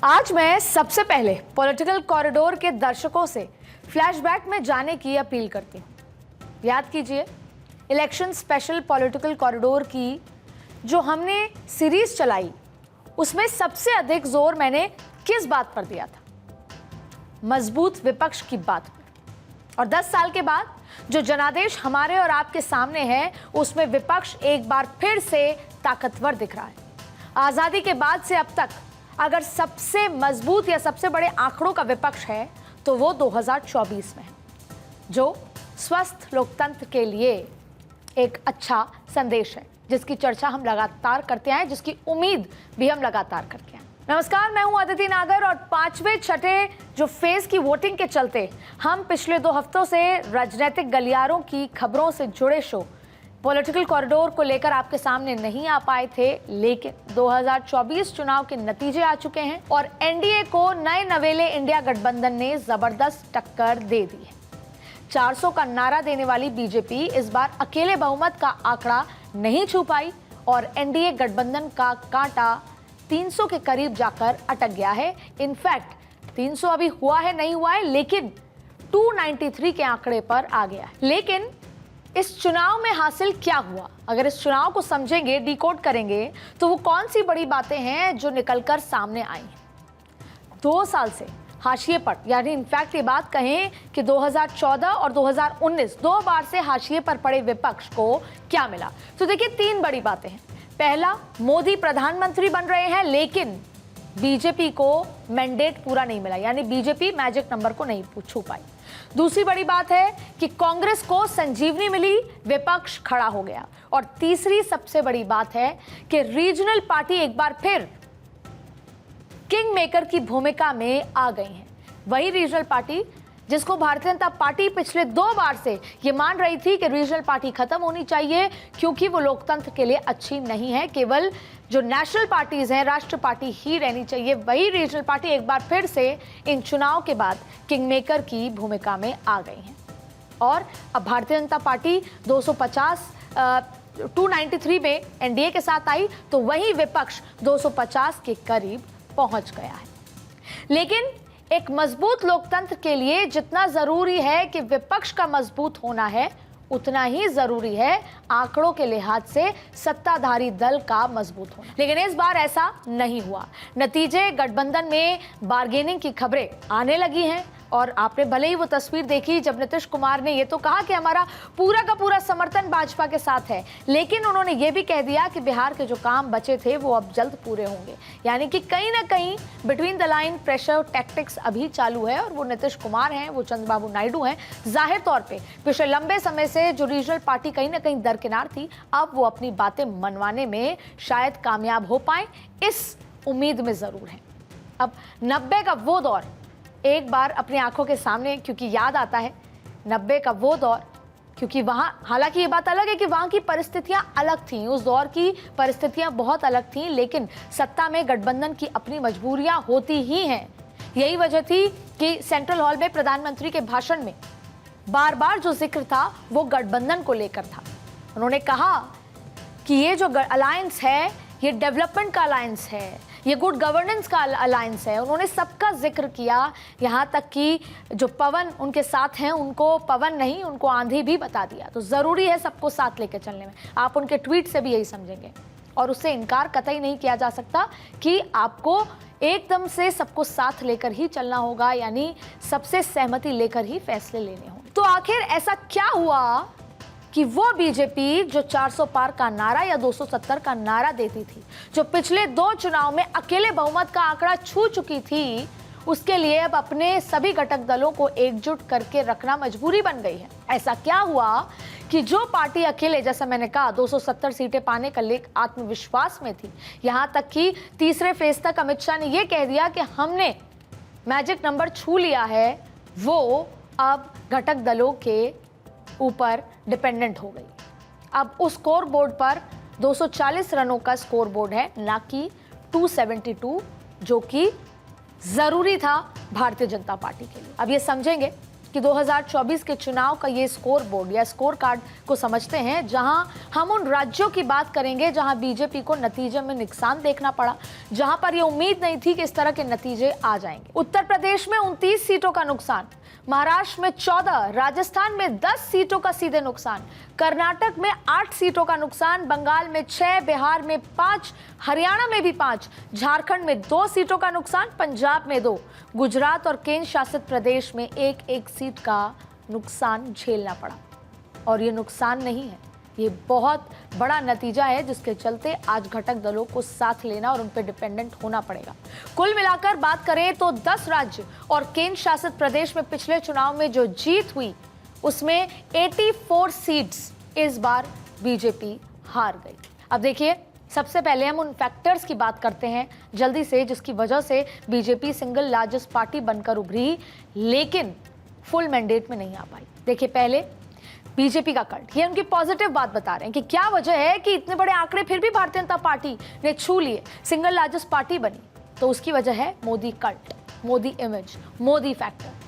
आज मैं सबसे पहले पॉलिटिकल कॉरिडोर के दर्शकों से फ्लैशबैक में जाने की अपील करती हूँ। याद कीजिए, इलेक्शन स्पेशल पॉलिटिकल कॉरिडोर की जो हमने सीरीज चलाई उसमें सबसे अधिक जोर मैंने किस बात पर दिया था? मजबूत विपक्ष की बात पर। और 10 साल के बाद जो जनादेश हमारे और आपके सामने है उसमें विपक्ष एक बार फिर से ताकतवर दिख रहा है। आजादी के बाद से अब तक अगर सबसे मजबूत या सबसे बड़े आंकड़ों का विपक्ष है तो वो 2024 में है, जो स्वस्थ लोकतंत्र के लिए एक अच्छा संदेश है, जिसकी चर्चा हम लगातार करते हैं, जिसकी उम्मीद भी हम लगातार करते हैं। नमस्कार, मैं हूं अदिति नागर और पांचवें छठे जो फेज की वोटिंग के चलते हम पिछले 2 हफ्तों से राजनीतिक गलियारों की खबरों से जुड़े शो पॉलिटिकल कॉरिडोर को लेकर आपके सामने नहीं आ पाए थे, लेकिन 2024 चुनाव के नतीजे आ चुके हैं और एनडीए को नए नवेले इंडिया गठबंधन ने जबरदस्त टक्कर दे दी है। 400 का नारा देने वाली बीजेपी इस बार अकेले बहुमत का आंकड़ा नहीं छू पाई और एनडीए गठबंधन का कांटा 300 के करीब जाकर अटक गया है। इनफैक्ट 300 अभी हुआ है नहीं हुआ है, लेकिन 293 के आंकड़े पर आ गया है। लेकिन इस चुनाव में हासिल क्या हुआ, अगर इस चुनाव को समझेंगे, डिकोड करेंगे, तो वो कौन सी बड़ी बातें हैं जो निकलकर सामने आई हैं। 2 साल से हाशिए पर, यानी इनफैक्ट ये बात कहें कि 2014 और 2019 2 बार से हाशिए पर पड़े विपक्ष को क्या मिला, तो देखिए 3 बड़ी बातें हैं। पहला, मोदी प्रधानमंत्री बन रहे हैं, लेकिन बीजेपी को मैंडेट पूरा नहीं मिला, यानी बीजेपी मैजिक नंबर को नहीं छू पाई। दूसरी बड़ी बात है कि कांग्रेस को संजीवनी मिली, विपक्ष खड़ा हो गया। और तीसरी सबसे बड़ी बात है कि रीजनल पार्टी एक बार फिर किंग मेकर की भूमिका में आ गई हैं। वही रीजनल पार्टी जिसको भारतीय जनता पार्टी पिछले 2 बार से ये मान रही थी कि रीजनल पार्टी खत्म होनी चाहिए क्योंकि वो लोकतंत्र के लिए अच्छी नहीं है, केवल जो नेशनल पार्टीज हैं, राष्ट्र पार्टी ही रहनी चाहिए। वही रीजनल पार्टी एक बार फिर से इन चुनाव के बाद किंग मेकर की भूमिका में आ गई हैं। और अब भारतीय जनता पार्टी 293 में एनडीए के साथ आई, तो वही विपक्ष 250 के करीब पहुंच गया है। लेकिन एक मजबूत लोकतंत्र के लिए जितना जरूरी है कि विपक्ष का मजबूत होना है, उतना ही जरूरी है आंकड़ों के लिहाज से सत्ताधारी दल का मजबूत होना। लेकिन इस बार ऐसा नहीं हुआ। नतीजे गठबंधन में बार्गेनिंग की खबरें आने लगी हैं और आपने भले ही वो तस्वीर देखी जब नीतीश कुमार ने ये तो कहा कि हमारा पूरा का पूरा समर्थन भाजपा के साथ है, लेकिन उन्होंने ये भी कह दिया कि बिहार के जो काम बचे थे वो अब जल्द पूरे होंगे। यानी कि कहीं ना कहीं between the line pressure tactics अभी चालू है और वो नीतीश कुमार हैं, वो चंद्रबाबू नायडू हैं। जाहिर तौर पर पिछले लंबे समय से जो रीजनल पार्टी कहीं ना कहीं दरकिनार थी, अब वो अपनी बातें मनवाने में शायद कामयाब हो पाए, इस उम्मीद में जरूर है। अब 90 का वो दौर एक बार अपनी आंखों के सामने क्योंकि याद आता है, 90 का वो दौर, क्योंकि वहाँ हालांकि ये बात अलग है कि वहाँ की परिस्थितियाँ अलग थीं, उस दौर की परिस्थितियाँ बहुत अलग थीं, लेकिन सत्ता में गठबंधन की अपनी मजबूरियाँ होती ही हैं। यही वजह थी कि सेंट्रल हॉल में प्रधानमंत्री के भाषण में बार बार जो जिक्र था वो गठबंधन को लेकर था। उन्होंने कहा कि ये जो अलायंस है ये डेवलपमेंट का अलायंस है, ये गुड गवर्नेंस का अलायंस है। उन्होंने सबका जिक्र किया, यहाँ तक कि जो पवन उनके साथ हैं उनको पवन नहीं, उनको आंधी भी बता दिया। तो ज़रूरी है सबको साथ लेकर चलने में। आप उनके ट्वीट से भी यही समझेंगे और उससे इनकार कतई नहीं किया जा सकता कि आपको एकदम से सबको साथ लेकर ही चलना होगा, यानी सबसे सहमति लेकर ही फैसले लेने होंगे। तो आखिर ऐसा क्या हुआ कि वो बीजेपी जो 400 पार का नारा या 270 का नारा देती थी, जो पिछले 2 चुनाव में अकेले बहुमत का आंकड़ा छू चुकी थी, उसके लिए अब अपने सभी घटक दलों को एकजुट करके रखना मजबूरी बन गई है। ऐसा क्या हुआ कि जो पार्टी अकेले, जैसा मैंने कहा, 270 सीटें पाने का लेख आत्मविश्वास में थी, यहाँ तक कि तीसरे फेज तक अमित शाह ने यह कह दिया कि हमने मैजिक नंबर छू लिया है, वो अब घटक दलों के ऊपर डिपेंडेंट हो गई। अब उस स्कोर बोर्ड पर 240 रनों का स्कोर बोर्ड है, ना कि 272, जो कि जरूरी था भारतीय जनता पार्टी के लिए। अब ये समझेंगे कि 2024 के चुनाव का ये स्कोर बोर्ड या स्कोर कार्ड को समझते हैं, जहां हम उन राज्यों की बात करेंगे जहां बीजेपी को नतीजे में नुकसान देखना पड़ा, जहां पर ये उम्मीद नहीं थी कि इस तरह के नतीजे आ जाएंगे। उत्तर प्रदेश में 29 सीटों का नुकसान, महाराष्ट्र में 14, राजस्थान में 10 सीटों का सीधे नुकसान, कर्नाटक में 8 सीटों का नुकसान, बंगाल में 6, बिहार में 5, हरियाणा में भी 5, झारखंड में 2 सीटों का नुकसान, पंजाब में 2, गुजरात और केंद्र शासित प्रदेश में 1-1 सीट का नुकसान झेलना पड़ा। और ये नुकसान नहीं है, ये बहुत बड़ा नतीजा है जिसके चलते आज घटक दलों को साथ लेना और उन पर डिपेंडेंट होना पड़ेगा। कुल मिलाकर बात करें तो 10 राज्य और केंद्र शासित प्रदेश में पिछले चुनाव में जो जीत हुई उसमें 84 सीट्स इस बार बीजेपी हार गई। अब देखिए, सबसे पहले हम उन फैक्टर्स की बात करते हैं जल्दी से जिसकी वजह से बीजेपी सिंगल लार्जेस्ट पार्टी बनकर उभरी लेकिन फुल मैंडेट में नहीं आ पाई। देखिए, पहले बीजेपी का कल्ट, ये उनकी पॉजिटिव बात बता रहे हैं कि क्या वजह है कि इतने बड़े आंकड़े फिर भी भारतीय जनता पार्टी ने छू लिए, सिंगल लार्जेस्ट पार्टी बनी। तो उसकी वजह है Modi cult, Modi image, Modi factor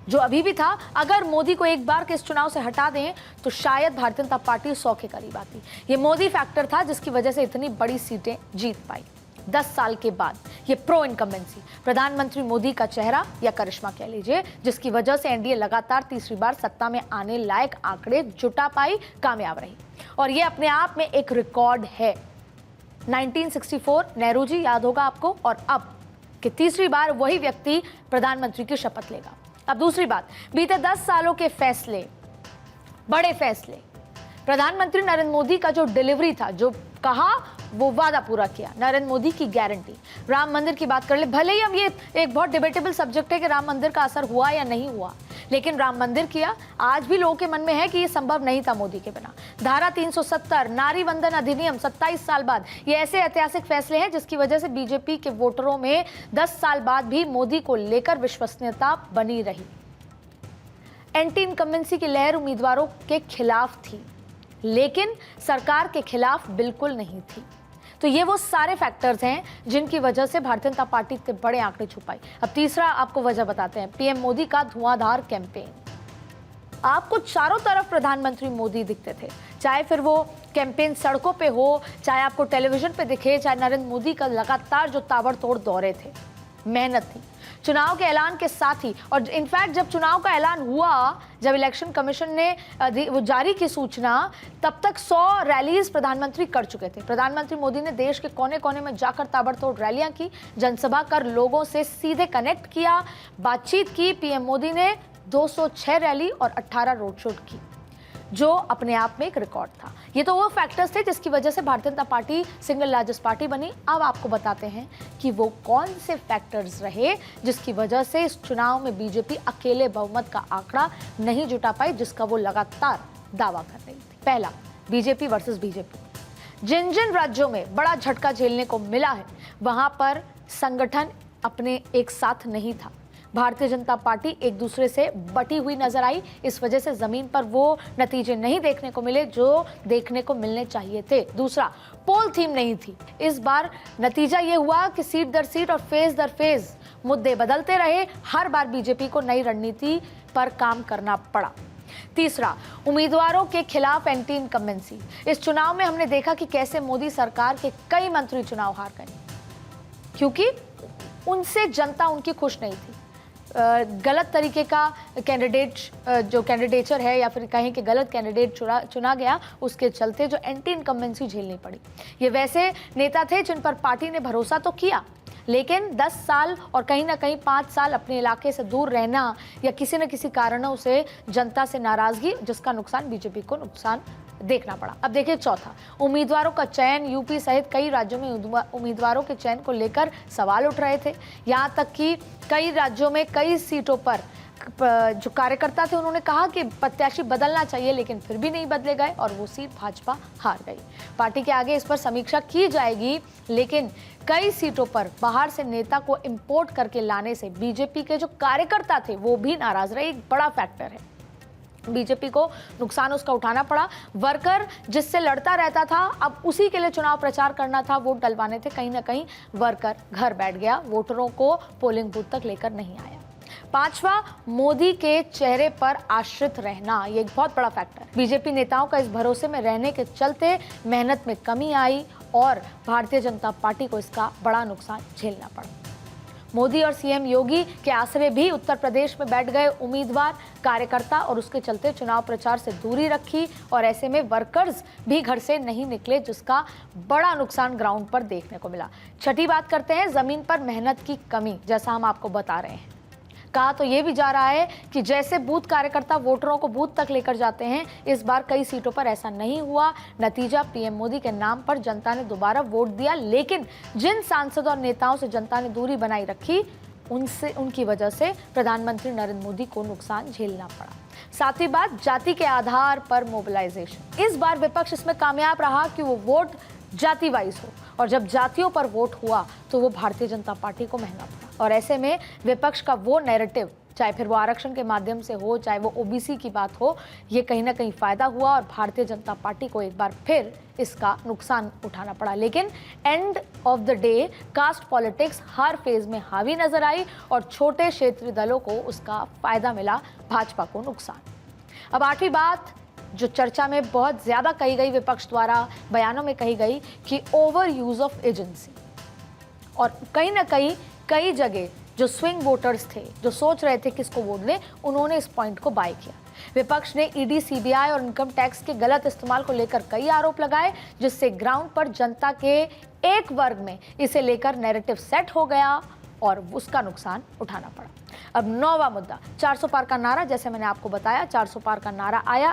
जो अभी भी था। अगर मोदी को एक बार के इस चुनाव से हटा दें तो शायद भारतीय जनता पार्टी 100 के करीब आती। ये मोदी फैक्टर था जिसकी वजह से इतनी बड़ी सीटें जीत पाई। 10 साल के बाद ये प्रो इनकम्बेंसी, प्रधानमंत्री मोदी का चेहरा या करिश्मा कह लीजिए, जिसकी वजह से एनडीए लगातार तीसरी बार सत्ता में आने लायक आंकड़े जुटा पाई, कामयाब रही। और ये अपने आप में एक रिकॉर्ड है। 1964 नेहरू जी याद होगा आपको, और अब कि तीसरी बार वही व्यक्ति प्रधानमंत्री की शपथ लेगा। अब दूसरी बात, बीते 10 सालों के फैसले, बड़े फैसले, प्रधानमंत्री नरेंद्र मोदी का जो डिलीवरी था, जो कहा वो वादा पूरा किया, नरेंद्र मोदी की गारंटी। राम मंदिर की बात कर ले, भले ही हम ये एक बहुत डिबेटेबल सब्जेक्ट है कि राम मंदिर का असर हुआ या नहीं हुआ, लेकिन राम मंदिर किया। आज भी लोगों के मन में है कि ये संभव नहीं था मोदी के बिना। धारा 370, नारी वंदन अधिनियम 27 साल बाद, ये ऐसे ऐतिहासिक फैसले हैं जिसकी वजह से बीजेपी के वोटरों में 10 साल बाद भी मोदी को लेकर विश्वसनीयता बनी रही। एंटी इनकम्बेंसी की लहर उम्मीदवारों के खिलाफ थी लेकिन सरकार के खिलाफ बिल्कुल नहीं थी। तो ये वो सारे फैक्टर्स हैं जिनकी वजह से भारतीय जनता पार्टी इतने बड़े आंकड़े छुपाई। अब तीसरा आपको वजह बताते हैं, पीएम मोदी का धुआंधार कैंपेन। आपको चारों तरफ प्रधानमंत्री मोदी दिखते थे, चाहे फिर वो कैंपेन सड़कों पे हो, चाहे आपको टेलीविजन पे दिखे, चाहे नरेंद्र मोदी का लगातार जो ताबड़तोड़ दौरे थे, मेहनत थी। चुनाव के ऐलान के साथ ही, और इनफैक्ट जब चुनाव का ऐलान हुआ, जब इलेक्शन कमीशन ने वो जारी की सूचना, तब तक 100 रैलीज प्रधानमंत्री कर चुके थे। प्रधानमंत्री मोदी ने देश के कोने कोने में जाकर ताबड़तोड़ रैलियां की, जनसभा कर लोगों से सीधे कनेक्ट किया, बातचीत की। पीएम मोदी ने 206 रैली और 18 रोड शो की, जो अपने आप में एक रिकॉर्ड था। ये तो वो फैक्टर्स थे जिसकी वजह से Bharatiya Janata party single largest party बनी। अब आपको बताते हैं कि वो कौन से फैक्टर्स रहे जिसकी वजह से इस चुनाव में बीजेपी अकेले बहुमत का आंकड़ा नहीं जुटा पाई, जिसका वो लगातार दावा कर रही थी। पहला, बीजेपी वर्सेस बीजेपी। जिन जिन राज्यों में बड़ा झटका झेलने को मिला है वहां पर संगठन अपने एक साथ नहीं था। भारतीय जनता पार्टी एक दूसरे से बटी हुई नजर आई, इस वजह से जमीन पर वो नतीजे नहीं देखने को मिले जो देखने को मिलने चाहिए थे। दूसरा, पोल थीम नहीं थी। इस बार नतीजा ये हुआ कि सीट दर सीट और फेज दर फेज मुद्दे बदलते रहे, हर बार बीजेपी को नई रणनीति पर काम करना पड़ा। तीसरा, उम्मीदवारों के खिलाफ एंटी इनकम्बेंसी। इस चुनाव में हमने देखा कि कैसे मोदी सरकार के कई मंत्री चुनाव हार गए क्योंकि उनसे जनता उनकी खुश नहीं थी। गलत तरीके का कैंडिडेट जो कैंडिडेचर है या फिर कहें कि गलत कैंडिडेट चुना गया, उसके चलते जो एंटी इनकम्बेंसी झेलनी पड़ी। ये वैसे नेता थे जिन पर पार्टी ने भरोसा तो किया, लेकिन 10 साल और कहीं ना कहीं 5 साल अपने इलाके से दूर रहना या किसी न किसी कारणों से जनता से नाराजगी, जिसका नुकसान बीजेपी को नुकसान देखना पड़ा। अब देखिए चौथा, उम्मीदवारों का चयन। यूपी सहित कई राज्यों में उम्मीदवारों के चयन को लेकर सवाल उठ रहे थे। यहाँ तक कि कई राज्यों में कई सीटों पर जो कार्यकर्ता थे उन्होंने कहा कि प्रत्याशी बदलना चाहिए, लेकिन फिर भी नहीं बदले गए और वो सीट भाजपा हार गई। पार्टी के आगे इस पर समीक्षा की जाएगी, लेकिन कई सीटों पर बाहर से नेता को इंपोर्ट करके लाने से बीजेपी के जो कार्यकर्ता थे वो भी नाराज रहे। एक बड़ा फैक्टर है, बीजेपी को नुकसान उसका उठाना पड़ा। वर्कर जिससे लड़ता रहता था, अब उसी के लिए चुनाव प्रचार करना था, वोट डलवाने थे, कहीं ना कहीं वर्कर घर बैठ गया, वोटरों को पोलिंग बूथ तक लेकर नहीं आया। पांचवा, मोदी के चेहरे पर आश्रित रहना, ये एक बहुत बड़ा फैक्टर है। बीजेपी नेताओं का इस भरोसे में रहने के चलते मेहनत में कमी आई और भारतीय जनता पार्टी को इसका बड़ा नुकसान झेलना पड़ा। मोदी और सीएम योगी के आसरे भी उत्तर प्रदेश में बैठ गए उम्मीदवार कार्यकर्ता और उसके चलते चुनाव प्रचार से दूरी रखी और ऐसे में वर्कर्स भी घर से नहीं निकले, जिसका बड़ा नुकसान ग्राउंड पर देखने को मिला। छठी बात करते हैं जमीन पर मेहनत की कमी। जैसा हम आपको बता रहे हैं, कहा तो ये भी जा रहा है कि जैसे बूथ कार्यकर्ता वोटरों को बूथ तक लेकर जाते हैं, इस बार कई सीटों पर ऐसा नहीं हुआ। नतीजा, पीएम मोदी के नाम पर जनता ने दोबारा वोट दिया, लेकिन जिन सांसदों और नेताओं से जनता ने दूरी बनाई रखी, उनकी वजह से प्रधानमंत्री नरेंद्र मोदी को नुकसान झेलना पड़ा। सातवीं बात, जाति के आधार पर मोबिलाइजेशन। इस बार विपक्ष इसमें कामयाब रहा कि वो वोट जाति वाइज हो, और जब जातियों पर वोट हुआ तो वो भारतीय जनता पार्टी को महंगा पड़ा। और ऐसे में विपक्ष का वो नैरेटिव, चाहे फिर वो आरक्षण के माध्यम से हो, चाहे वो ओबीसी की बात हो, ये कहीं ना कहीं फायदा हुआ और भारतीय जनता पार्टी को एक बार फिर इसका नुकसान उठाना पड़ा। लेकिन end of the day caste politics her phase में हावी नजर आई और छोटे क्षेत्रीय दलों को उसका फायदा मिला, भाजपा को नुकसान। अब आठवीं बात जो चर्चा में बहुत ज्यादा कही गई, विपक्ष द्वारा बयानों में कही गई कि ओवर यूज ऑफ एजेंसी, और कहीं ना कहीं कई जगह जो स्विंग वोटर्स थे, जो सोच रहे थे किसको वोट दें, उन्होंने इस पॉइंट को बाय किया। विपक्ष ने ईडी, सीबीआई और इनकम टैक्स के गलत इस्तेमाल को लेकर कई आरोप लगाए, जिससे ग्राउंड पर जनता के एक वर्ग में इसे लेकर नैरेटिव सेट हो गया और उसका नुकसान उठाना पड़ा। अब नौवां मुद्दा, 400 पार का नारा। जैसे मैंने आपको बताया, 400 पार का नारा आया,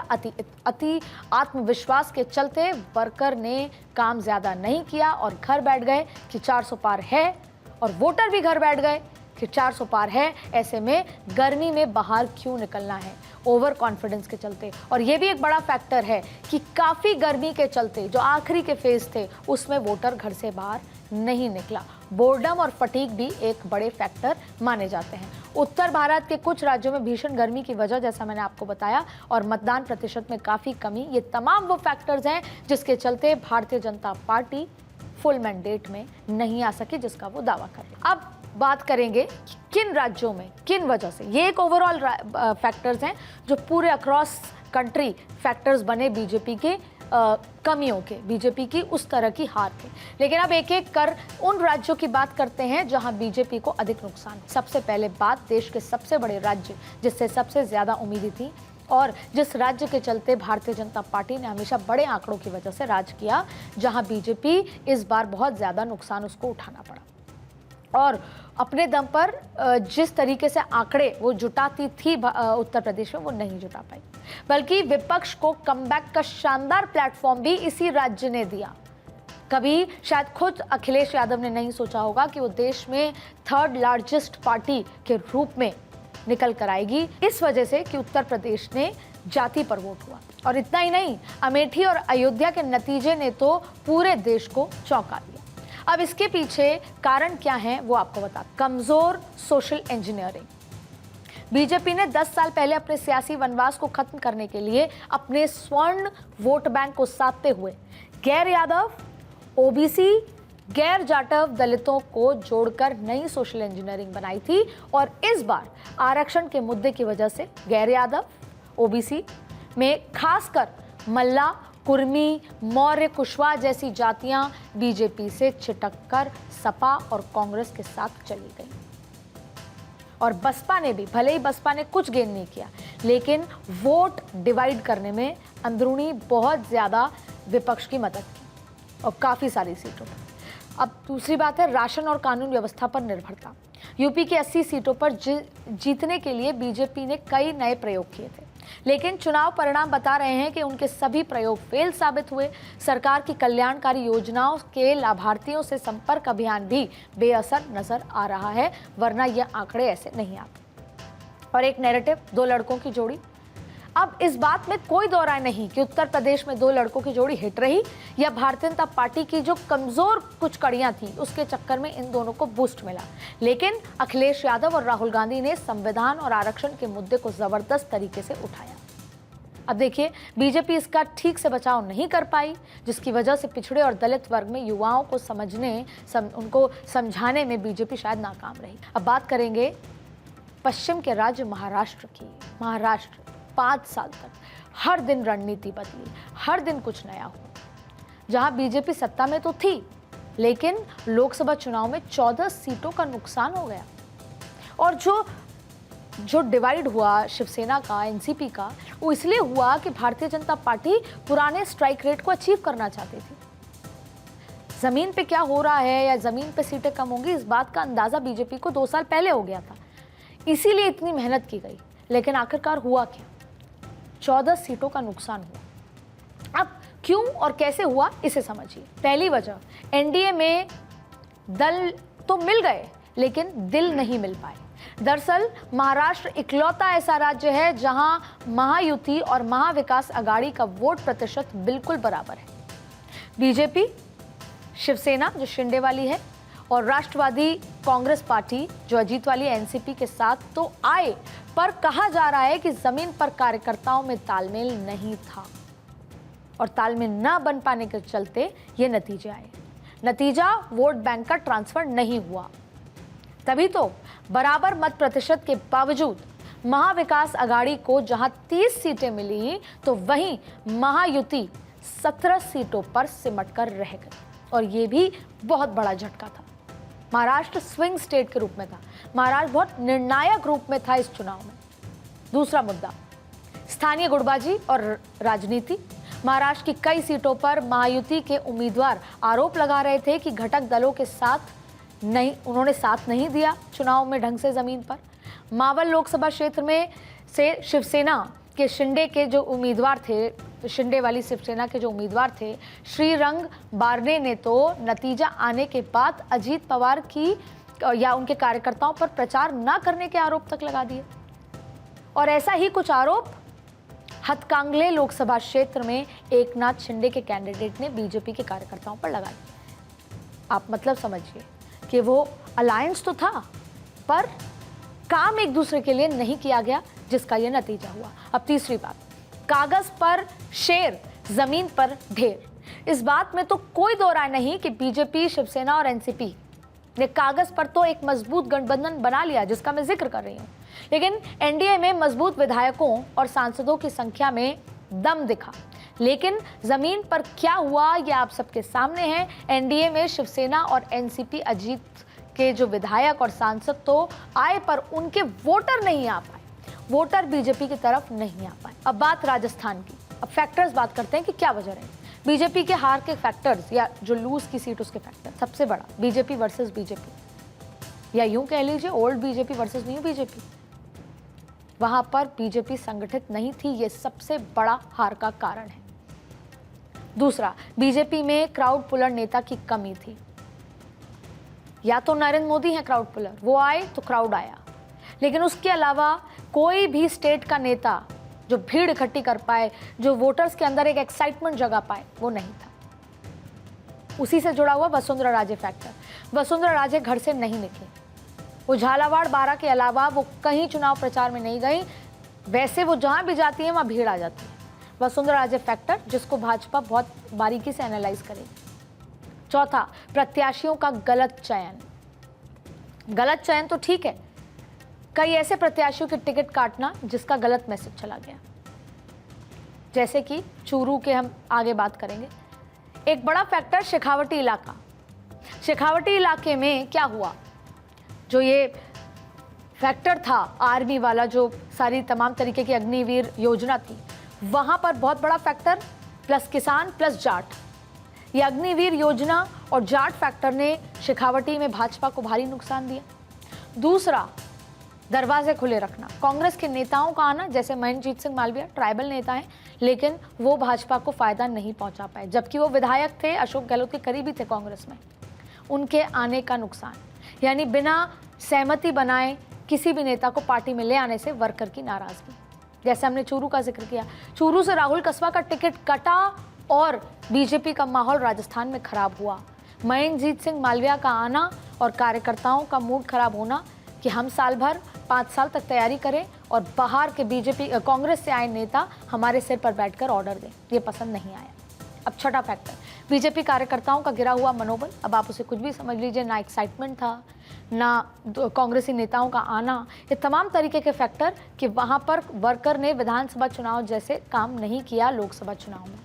अति आत्मविश्वास के चलते वर्कर ने काम ज्यादा नहीं किया और घर बैठ गए कि 400 पार है, और वोटर भी घर बैठ गए कि 400 पार है। ऐसे में गर्मी में बाहर क्यों निकलना है, ओवर कॉन्फिडेंस के चलते। और ये भी एक बड़ा फैक्टर है कि काफ़ी गर्मी के चलते जो आखिरी के फेज थे उसमें वोटर घर से बाहर नहीं निकला। बोर्डम और फटीग भी एक बड़े फैक्टर माने जाते हैं। उत्तर भारत के कुछ राज्यों में भीषण गर्मी की वजह, जैसा मैंने आपको बताया, और मतदान प्रतिशत में काफ़ी कमी, ये तमाम वो फैक्टर्स हैं जिसके चलते Bharatiya Janata party full mandate में नहीं आ सकी, जिसका वो दावा कर रही है। अब बात करेंगे कि किन राज्यों में किन वजह से, ये एक ओवरऑल फैक्टर्स हैं जो पूरे अक्रॉस कंट्री फैक्टर्स बने बीजेपी के कमियों के, बीजेपी की उस तरह की हार के। लेकिन अब एक एक कर उन राज्यों की बात करते हैं जहां बीजेपी को अधिक नुकसान। सबसे पहले बात देश के सबसे बड़े राज्य जिससे सबसे ज्यादा उम्मीदें थी और जिस राज्य के चलते भारतीय जनता पार्टी ने हमेशा बड़े आंकड़ों की वजह से राज किया, जहां बीजेपी इस बार बहुत ज़्यादा नुकसान उसको उठाना पड़ा। और अपने दम पर जिस तरीके से आंकड़े वो जुटाती थी उत्तर प्रदेश में, वो नहीं जुटा पाई, बल्कि विपक्ष को कमबैक का शानदार प्लेटफॉर्म भी इसी राज्य ने दिया। कभी शायद खुद अखिलेश यादव ने नहीं सोचा होगा कि वो देश में थर्ड लार्जेस्ट पार्टी के रूप में निकल कर आएगी, इस वजह से कि उत्तर प्रदेश ने जाति पर वोट हुआ। और इतना ही नहीं, अमेठी और अयोध्या के नतीजे ने तो पूरे देश को चौंका दिया। अब इसके पीछे कारण क्या है वो आपको बता, कमजोर सोशल इंजीनियरिंग। बीजेपी ने 10 साल पहले अपने सियासी वनवास को खत्म करने के लिए अपने स्वर्ण वोट बैंक को साधते हुए गैर यादव, ओबीसी, गैर जाटव दलितों को जोड़कर नई सोशल इंजीनियरिंग बनाई थी। और इस बार आरक्षण के मुद्दे की वजह से गैर यादव, ओबीसी में खासकर मल्ला, कुर्मी, मौर्य, कुशवाहा जैसी जातियां बीजेपी से छिटककर सपा और कांग्रेस के साथ चली गई। और बसपा ने भी, भले ही बसपा ने कुछ गेन नहीं किया, लेकिन वोट डिवाइड करने में अंदरूनी बहुत ज्यादा विपक्ष की मदद की और काफी सारी सीटों पर। अब दूसरी बात है राशन और कानून व्यवस्था पर निर्भरता। यूपी की 80 सीटों पर जीतने के लिए बीजेपी ने कई नए प्रयोग किए थे, लेकिन चुनाव परिणाम बता रहे हैं कि उनके सभी प्रयोग फेल साबित हुए। सरकार की कल्याणकारी योजनाओं के लाभार्थियों से संपर्क अभियान भी बेअसर नजर आ रहा है, वरना ये आंकड़े ऐसे नहीं आते। और एक नैरेटिव, 2 लड़कों की जोड़ी। अब इस बात में कोई दो राय नहीं कि उत्तर प्रदेश में 2 लड़कों की जोड़ी हिट रही या भारतीय जनता पार्टी की जो कमजोर कुछ कड़ियां थी उसके चक्कर में इन दोनों को बूस्ट मिला। लेकिन अखिलेश यादव और राहुल गांधी ने संविधान और आरक्षण के मुद्दे को जबरदस्त तरीके से उठाया। अब देखिए, बीजेपी इसका ठीक से बचाव नहीं कर पाई, जिसकी वजह से पिछड़े और दलित वर्ग में युवाओं को उनको समझाने में बीजेपी शायद नाकाम रही। अब बात करेंगे पश्चिम के राज्य महाराष्ट्र की। महाराष्ट्र 5 साल तक हर दिन रणनीति बदली, हर दिन कुछ नया हुआ। जहां बीजेपी सत्ता में तो थी, लेकिन लोकसभा चुनाव में 14 सीटों का नुकसान हो गया। और जो डिवाइड हुआ शिवसेना का, एनसीपी का, वो इसलिए हुआ कि भारतीय जनता पार्टी पुराने स्ट्राइक रेट को अचीव करना चाहती थी। जमीन पे क्या हो रहा है या जमीन पे सीटें कम होंगी, इस बात का अंदाजा बीजेपी को 2 साल पहले हो गया था, इसीलिए इतनी मेहनत की गई। लेकिन आखिरकार हुआ क्या? 14 सीटों का नुकसान हुआ। अब क्यों और कैसे हुआ, इसे समझिए। पहली वजह, एनडीए में दल तो मिल गए लेकिन दिल नहीं मिल पाए। दरअसल महाराष्ट्र इकलौता ऐसा राज्य है जहां महायुति और महाविकास अघाड़ी का वोट प्रतिशत बिल्कुल बराबर है। बीजेपी, शिवसेना जो शिंदे वाली है, और राष्ट्रवादी कांग्रेस पार्टी जो अजीत वाली एनसीपी के साथ तो आए, पर कहा जा रहा है कि जमीन पर कार्यकर्ताओं में तालमेल नहीं था और तालमेल न बन पाने के चलते ये नतीजे आए। नतीजा, वोट बैंक का ट्रांसफर नहीं हुआ। तभी तो बराबर मत प्रतिशत के बावजूद महाविकास अघाड़ी को जहां 30 सीटें मिली, तो वहीं महायुति 17 सीटों पर सिमट कर रह गई। और ये भी बहुत बड़ा झटका था। महाराष्ट्र स्विंग स्टेट के रूप में था, महाराष्ट्र बहुत निर्णायक रूप में था इस चुनाव में। दूसरा मुद्दा, स्थानीय गुटबाजी और राजनीति। महाराष्ट्र की कई सीटों पर महायुति के उम्मीदवार आरोप लगा रहे थे कि घटक दलों के साथ नहीं, उन्होंने साथ नहीं दिया चुनाव में ढंग से जमीन पर। मावल लोकसभा क्षेत्र में से शिवसेना के शिंदे के जो उम्मीदवार थे, शिंदे वाली शिवसेना के जो उम्मीदवार थे, श्रीरंग बारने ने तो नतीजा आने के बाद अजीत पवार की या उनके कार्यकर्ताओं पर प्रचार न करने के आरोप तक लगा दिए। और ऐसा ही कुछ आरोप हथकांगले लोकसभा क्षेत्र में एकनाथ शिंदे के कैंडिडेट ने बीजेपी के कार्यकर्ताओं पर लगा दिया। आप मतलब समझिए कि वो अलायंस तो था, पर काम एक दूसरे के लिए नहीं किया गया, जिसका यह नतीजा हुआ। अब तीसरी बात, कागज पर शेर, जमीन पर ढेर। इस बात में तो कोई दो राय नहीं कि बीजेपी, शिवसेना और एनसीपी ने कागज पर तो एक मजबूत गठबंधन बना लिया, जिसका मैं जिक्र कर रही हूं। लेकिन एनडीए में मजबूत विधायकों और सांसदों की संख्या में दम दिखा, लेकिन जमीन पर क्या हुआ यह आप सबके सामने है। एनडीए में शिवसेना और एनसीपी अजीत के जो विधायक और सांसद तो आए, पर उनके वोटर नहीं आ पाए, वोटर बीजेपी की तरफ नहीं आ पाए। अब बात राजस्थान की। अब फैक्टर्स बात करते हैं कि क्या वजह रहे बीजेपी के हार के फैक्टर्स, या जो लूज की सीट उसके फैक्टर। सबसे बड़ा, बीजेपी वर्सेस बीजेपी, या यूं कह लीजिए old BJP versus new BJP. वहां पर बीजेपी संगठित नहीं थी, ये सबसे बड़ा हार का कारण है। दूसरा, बीजेपी में क्राउड पुलर नेता की कमी थी। या तो नरेंद्र मोदी हैं क्राउड पुलर, वो आए तो क्राउड आया, लेकिन उसके अलावा कोई भी स्टेट का नेता जो भीड़ इकट्ठी कर पाए, जो वोटर्स के अंदर एक एक्साइटमेंट जगा पाए, वो नहीं था। उसी से जुड़ा हुआ वसुंधरा राजे फैक्टर। वसुंधरा राजे घर से नहीं निकली, वो झालावाड़, बारा के अलावा वो कहीं चुनाव प्रचार में नहीं गई। वैसे वो जहां भी जाती है वहां भीड़ आ जाती है। वसुंधरा राजे फैक्टर, जिसको भाजपा बहुत बारीकी से एनालाइज करेगी। चौथा, प्रत्याशियों का गलत चयन। गलत चयन तो ठीक है, कई ऐसे प्रत्याशियों के टिकट काटना जिसका गलत मैसेज चला गया, जैसे कि चूरू के हम आगे बात करेंगे। एक बड़ा फैक्टर शेखावटी इलाका। शेखावटी इलाके में क्या हुआ, जो ये फैक्टर था आर्मी वाला, जो सारी तमाम तरीके की अग्निवीर योजना थी, वहां पर बहुत बड़ा फैक्टर प्लस किसान प्लस जाट। ये अग्निवीर योजना और जाट फैक्टर ने शेखावटी में भाजपा को भारी नुकसान दिया। दूसरा, दरवाजे खुले रखना। कांग्रेस के नेताओं का आना, जैसे महेंद्रजीत सिंह मालविया ट्राइबल नेता हैं, लेकिन वो भाजपा को फायदा नहीं पहुंचा पाए, जबकि वो विधायक थे, अशोक गहलोत के करीबी थे कांग्रेस में। उनके आने का नुकसान, यानी बिना सहमति बनाए किसी भी नेता को पार्टी में ले आने से वर्कर की नाराजगी। जैसे हमने चूरू का जिक्र किया, चूरू से राहुल कस्बा का टिकट कटा और बीजेपी का माहौल राजस्थान में खराब हुआ। महेंद्रजीत सिंह मालविया का आना और कार्यकर्ताओं का मूड खराब होना कि हम साल भर 5 साल तक तैयारी करें और बाहर के बीजेपी कांग्रेस से आए नेता हमारे सिर पर बैठकर ऑर्डर दें, ये पसंद नहीं आया। अब छठा फैक्टर, बीजेपी कार्यकर्ताओं का गिरा हुआ मनोबल। अब आप उसे कुछ भी समझ लीजिए, ना एक्साइटमेंट था, ना कांग्रेसी नेताओं का आना, ये तमाम तरीके के फैक्टर कि वहाँ पर वर्कर ने विधानसभा चुनाव जैसे काम नहीं किया लोकसभा चुनाव में।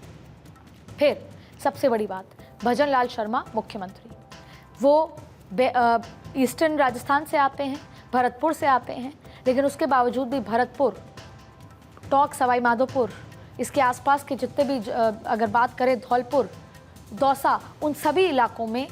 फिर सबसे बड़ी बात, भजन लाल शर्मा मुख्यमंत्री, वो ईस्टर्न राजस्थान से आते हैं, भरतपुर से आते हैं, लेकिन उसके बावजूद भी भरतपुर, टोंक, सवाई माधोपुर, इसके आसपास के जितने भी अगर बात करें धौलपुर, दौसा, उन सभी इलाकों में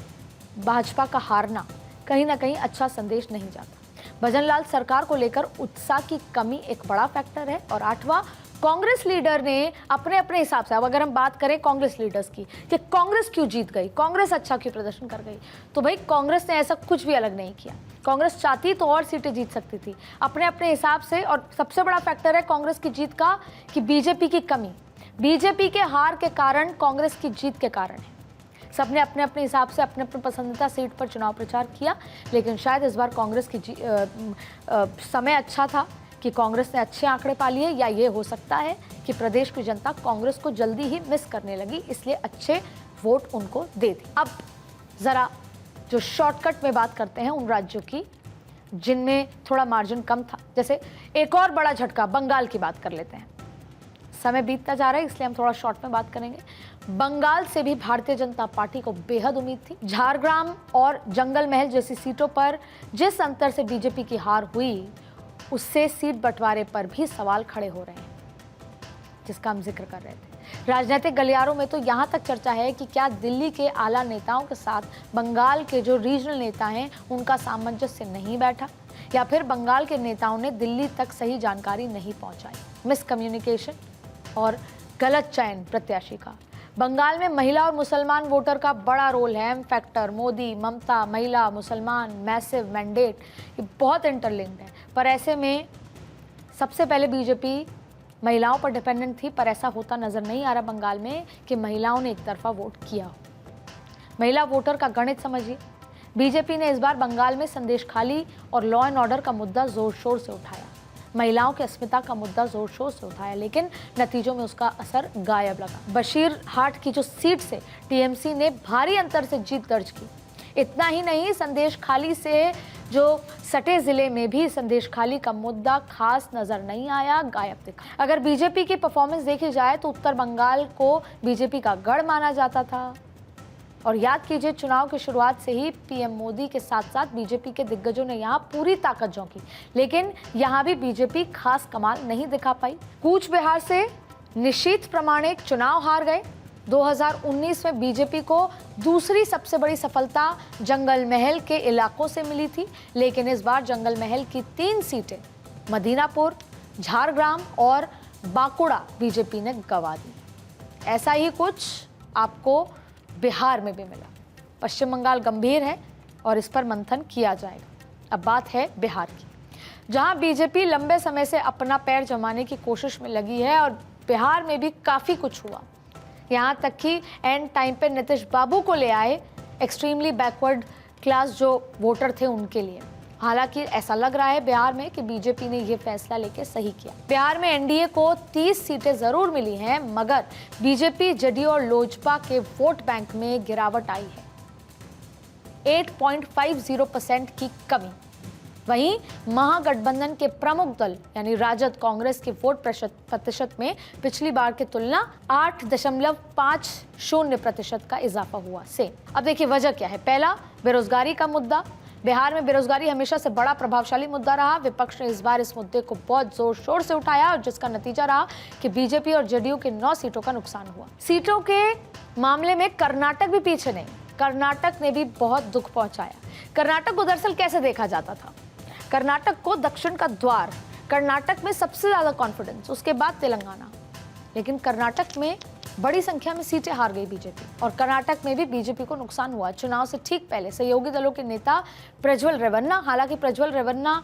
भाजपा का हारना कहीं ना कहीं अच्छा संदेश नहीं जाता। भजनलाल सरकार को लेकर उत्साह की कमी एक बड़ा फैक्टर है। और आठवां, कांग्रेस लीडर ने अपने अपने हिसाब से, अब अगर हम बात करें कांग्रेस लीडर्स की कि कांग्रेस क्यों जीत गई, कांग्रेस अच्छा क्यों प्रदर्शन कर गई, तो भाई कांग्रेस ने ऐसा कुछ भी अलग नहीं किया। कांग्रेस चाहती तो और सीटें जीत सकती थी अपने अपने हिसाब से। और सबसे बड़ा फैक्टर है कांग्रेस की जीत का कि बीजेपी की कमी, बीजेपी के हार के कारण कांग्रेस की जीत के कारण है। सबने अपने अपने हिसाब से अपने अपने पसंदीदा सीट पर चुनाव प्रचार किया, लेकिन शायद इस बार कांग्रेस की समय अच्छा था कि कांग्रेस ने अच्छे आंकड़े पा लिए, या ये हो सकता है कि प्रदेश की जनता कांग्रेस को जल्दी ही मिस करने लगी, इसलिए अच्छे वोट उनको दे दी। अब जरा जो शॉर्टकट में बात करते हैं उन राज्यों की जिनमें थोड़ा मार्जिन कम था, जैसे एक और बड़ा झटका, बंगाल की बात कर लेते हैं। समय बीतता जा रहा है इसलिए हम थोड़ा शॉर्ट में बात करेंगे। बंगाल से भी भारतीय जनता पार्टी को बेहद उम्मीद थी। झारग्राम और जंगल महल जैसी सीटों पर जिस अंतर से बीजेपी की हार हुई, उससे सीट बंटवारे पर भी सवाल खड़े हो रहे हैं, जिसका हम जिक्र कर रहे थे। राजनीतिक गलियारों में तो यहाँ तक चर्चा है कि क्या दिल्ली के आला नेताओं के साथ बंगाल के जो रीजनल नेता हैं उनका सामंजस्य नहीं बैठा, या फिर बंगाल के नेताओं ने दिल्ली तक सही जानकारी नहीं पहुँचाई। मिसकम्युनिकेशन और गलत चयन प्रत्याशी का। बंगाल में महिला और मुसलमान वोटर का बड़ा रोल है। एम फैक्टर, मोदी, ममता, महिला, मुसलमान, मैसिव मैंडेट, ये बहुत इंटरलिंक्ड है। पर ऐसे में सबसे पहले बीजेपी महिलाओं पर डिपेंडेंट थी, पर ऐसा होता नजर नहीं आ रहा बंगाल में कि महिलाओं ने एक तरफा वोट किया हो। महिला वोटर का गणित समझिए। बीजेपी ने इस बार बंगाल में संदेशखाली और लॉ एंड ऑर्डर का मुद्दा जोर शोर से उठाया, महिलाओं की अस्मिता का मुद्दा जोर शोर से उठाया, लेकिन नतीजों में उसका असर गायब लगा। बशीरहाट की जो सीट से टीएमसी ने भारी अंतर से जीत दर्ज की। इतना ही नहीं, संदेशखाली से जो सटे जिले में भी संदेशखाली का मुद्दा खास नजर नहीं आया, गायब दिखा। अगर बीजेपी की परफॉर्मेंस देखी जाए तो उत्तर बंगाल को बीजेपी का गढ़ माना जाता था। और याद कीजिए, चुनाव की शुरुआत से ही पीएम मोदी के साथ साथ बीजेपी के दिग्गजों ने यहाँ पूरी ताकत झोंकी, लेकिन यहाँ भी बीजेपी खास कमाल नहीं दिखा पाई। कूच बिहार से निश्चित प्रमाणिक चुनाव हार गए। 2019 में बीजेपी को दूसरी सबसे बड़ी सफलता जंगल महल के इलाकों से मिली थी, लेकिन इस बार जंगल महल की 3 सीटें मदीनापुर, झारग्राम और बांकुड़ा बीजेपी ने गंवा दी। ऐसा ही कुछ आपको बिहार में भी मिला। पश्चिम बंगाल गंभीर है और इस पर मंथन किया जाएगा। अब बात है बिहार की, जहां बीजेपी लंबे समय से अपना पैर जमाने की कोशिश में लगी है और बिहार में भी काफ़ी कुछ हुआ। यहाँ तक कि एंड टाइम पे नीतीश बाबू को ले आए, एक्सट्रीमली बैकवर्ड क्लास जो वोटर थे उनके लिए। हालांकि ऐसा लग रहा है बिहार में कि बीजेपी ने यह फैसला लेके सही किया। बिहार में एनडीए को 30 सीटें जरूर मिली हैं, मगर बीजेपी, जेडीयू और लोजपा के वोट बैंक में गिरावट आई है, 8.50% की कमी। वहीं महागठबंधन के प्रमुख दल यानी राजद, कांग्रेस के वोट प्रतिशत में पिछली बार की तुलना 8.50% का इजाफा हुआ से। अब देखिए वजह क्या है। पहला, बेरोजगारी का मुद्दा। बिहार में बेरोजगारी हमेशा से बड़ा प्रभावशाली मुद्दा रहा। विपक्ष ने इस बार इस मुद्दे को बहुत जोर शोर से उठाया और जिसका नतीजा रहा कि बीजेपी और जेडीयू के 9 सीटों का नुकसान हुआ। सीटों के मामले में कर्नाटक भी पीछे नहीं, कर्नाटक ने भी बहुत दुख पहुंचाया। कर्नाटक को दरअसल कैसे देखा जाता था? कर्नाटक को दक्षिण का द्वार, कर्नाटक में सबसे ज्यादा कॉन्फिडेंस, उसके बाद तेलंगाना, लेकिन कर्नाटक में बड़ी संख्या में सीटें हार गई बीजेपी और कर्नाटक में भी बीजेपी को नुकसान हुआ। चुनाव से ठीक पहले सहयोगी दलों के नेता प्रज्वल रेवन्ना, हालांकि प्रज्वल रेवन्ना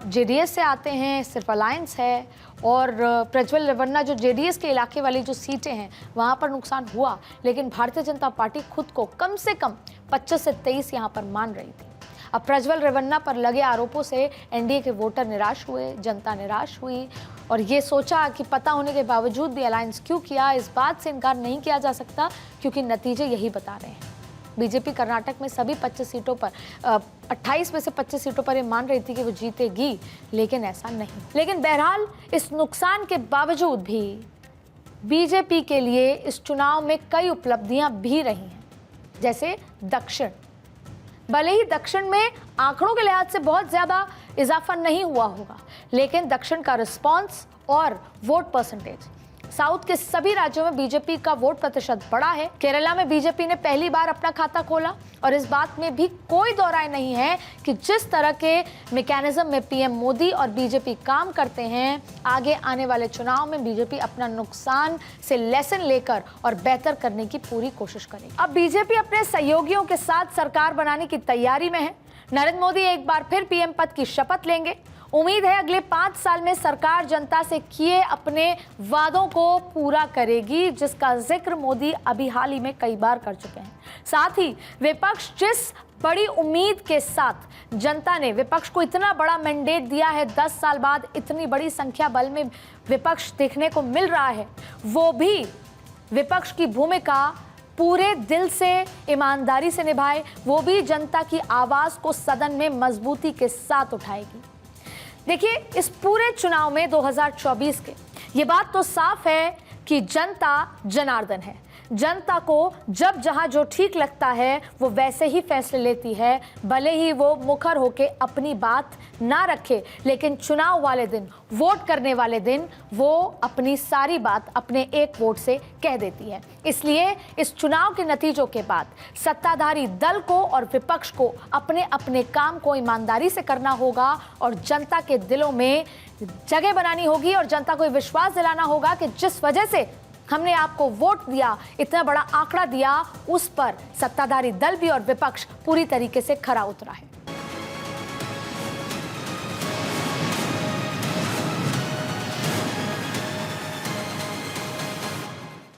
जेडीएस से आते हैं, सिर्फ अलायंस है, और प्रज्वल रेवन्ना जो जेडीएस के इलाके वाली जो सीटें हैं वहाँ पर नुकसान हुआ, लेकिन भारतीय जनता पार्टी खुद को कम से कम 25 से 23 यहाँ पर मान रही थी। अब प्रज्वल रेवन्ना पर लगे आरोपों से एनडीए के वोटर निराश हुए, जनता निराश हुई और ये सोचा कि पता होने के बावजूद भी अलायंस क्यों किया, इस बात से इनकार नहीं किया जा सकता क्योंकि नतीजे यही बता रहे हैं। बीजेपी कर्नाटक में सभी 25 सीटों पर 28 में से 25 सीटों पर ये मान रही थी कि वो जीतेगी, लेकिन ऐसा नहीं। लेकिन बहरहाल इस नुकसान के बावजूद भी बीजेपी के लिए इस चुनाव में कई उपलब्धियां भी रही हैं, जैसे दक्षिण। भले ही दक्षिण में आंकड़ों के लिहाज से बहुत ज्यादा इजाफा नहीं हुआ होगा, लेकिन दक्षिण का रिस्पांस और वोट परसेंटेज, साउथ के सभी राज्यों में बीजेपी का वोट प्रतिशत बढ़ा है। केरला में बीजेपी ने पहली बार अपना खाता खोला और इस बात में भी कोई दो राय नहीं है कि जिस तरह के मैकेनिज्म में पीएम मोदी और बीजेपी काम करते हैं, आगे आने वाले चुनाव में बीजेपी अपना नुकसान से लेसन लेकर और बेहतर करने की पूरी कोशिश करेगी। अब बीजेपी अपने सहयोगियों के साथ सरकार बनाने की तैयारी में है। नरेंद्र मोदी एक बार फिर पीएम पद की शपथ लेंगे। उम्मीद है अगले 5 साल में सरकार जनता से किए अपने वादों को पूरा करेगी, जिसका जिक्र मोदी अभी हाल ही में कई बार कर चुके हैं। साथ ही विपक्ष जिस बड़ी उम्मीद के साथ जनता ने विपक्ष को इतना बड़ा मैंडेट दिया है, 10 साल बाद इतनी बड़ी संख्या बल में विपक्ष देखने को मिल रहा है, वो भी विपक्ष की भूमिका पूरे दिल से ईमानदारी से निभाए, वो भी जनता की आवाज को सदन में मजबूती के साथ उठाएगी। देखिए, इस पूरे चुनाव में 2024 के ये बात तो साफ है कि जनता जनार्दन है। जनता को जब जहां जो ठीक लगता है वो वैसे ही फैसले लेती है, भले ही वो मुखर होके अपनी बात ना रखे, लेकिन चुनाव वाले दिन, वोट करने वाले दिन वो अपनी सारी बात अपने एक वोट से कह देती है। इसलिए इस चुनाव के नतीजों के बाद सत्ताधारी दल को और विपक्ष को अपने अपने काम को ईमानदारी से करना होगा और जनता के दिलों में जगह बनानी होगी और जनता को विश्वास दिलाना होगा कि जिस वजह से हमने आपको वोट दिया, इतना बड़ा आंकड़ा दिया, उस पर सत्ताधारी दल भी और विपक्ष पूरी तरीके से खरा उतरा है।